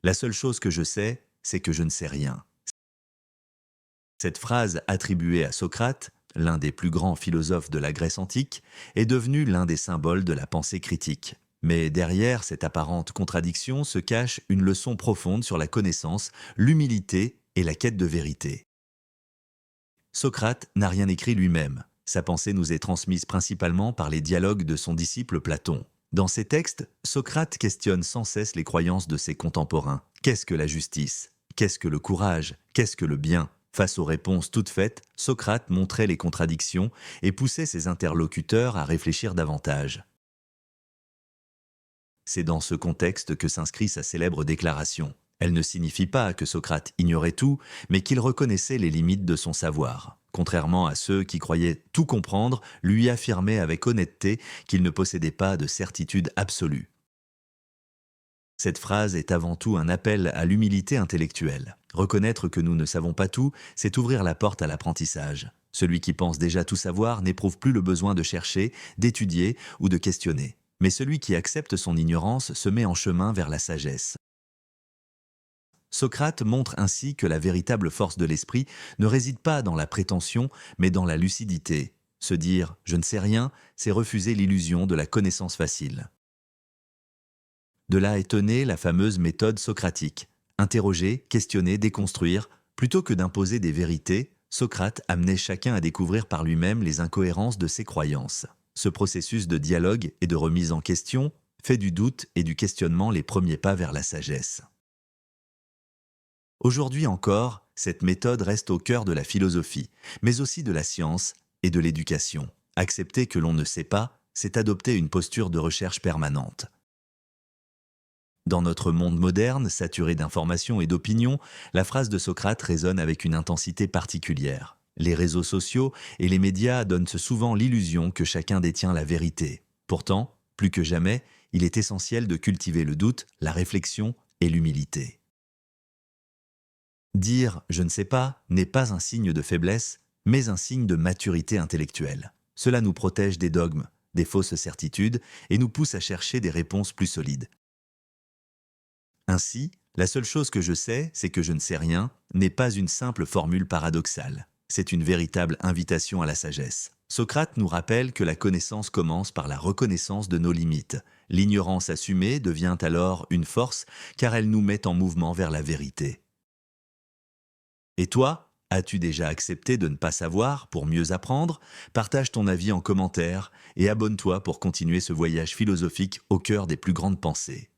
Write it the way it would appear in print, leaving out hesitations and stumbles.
La seule chose que je sais, c'est que je ne sais rien. Cette phrase attribuée à Socrate, l'un des plus grands philosophes de la Grèce antique, est devenue l'un des symboles de la pensée critique. Mais derrière cette apparente contradiction se cache une leçon profonde sur la connaissance, l'humilité et la quête de vérité. Socrate n'a rien écrit lui-même. Sa pensée nous est transmise principalement par les dialogues de son disciple Platon. Dans ses textes, Socrate questionne sans cesse les croyances de ses contemporains. Qu'est-ce que la justice? Qu'est-ce que le courage? Qu'est-ce que le bien? Face aux réponses toutes faites, Socrate montrait les contradictions et poussait ses interlocuteurs à réfléchir davantage. C'est dans ce contexte que s'inscrit sa célèbre déclaration. Elle ne signifie pas que Socrate ignorait tout, mais qu'il reconnaissait les limites de son savoir. Contrairement à ceux qui croyaient tout comprendre, lui affirmait avec honnêteté qu'il ne possédait pas de certitude absolue. Cette phrase est avant tout un appel à l'humilité intellectuelle. Reconnaître que nous ne savons pas tout, c'est ouvrir la porte à l'apprentissage. Celui qui pense déjà tout savoir n'éprouve plus le besoin de chercher, d'étudier ou de questionner. Mais celui qui accepte son ignorance se met en chemin vers la sagesse. Socrate montre ainsi que la véritable force de l'esprit ne réside pas dans la prétention, mais dans la lucidité. Se dire « je ne sais rien », c'est refuser l'illusion de la connaissance facile. De là est née la fameuse méthode socratique. Interroger, questionner, déconstruire, plutôt que d'imposer des vérités, Socrate amenait chacun à découvrir par lui-même les incohérences de ses croyances. Ce processus de dialogue et de remise en question fait du doute et du questionnement les premiers pas vers la sagesse. Aujourd'hui encore, cette méthode reste au cœur de la philosophie, mais aussi de la science et de l'éducation. Accepter que l'on ne sait pas, c'est adopter une posture de recherche permanente. Dans notre monde moderne, saturé d'informations et d'opinions, la phrase de Socrate résonne avec une intensité particulière. Les réseaux sociaux et les médias donnent souvent l'illusion que chacun détient la vérité. Pourtant, plus que jamais, il est essentiel de cultiver le doute, la réflexion et l'humilité. Dire « je ne sais pas » n'est pas un signe de faiblesse, mais un signe de maturité intellectuelle. Cela nous protège des dogmes, des fausses certitudes et nous pousse à chercher des réponses plus solides. Ainsi, la seule chose que je sais, c'est que je ne sais rien, n'est pas une simple formule paradoxale. C'est une véritable invitation à la sagesse. Socrate nous rappelle que la connaissance commence par la reconnaissance de nos limites. L'ignorance assumée devient alors une force car elle nous met en mouvement vers la vérité. Et toi, as-tu déjà accepté de ne pas savoir pour mieux apprendre? Partage ton avis en commentaire et abonne-toi pour continuer ce voyage philosophique au cœur des plus grandes pensées.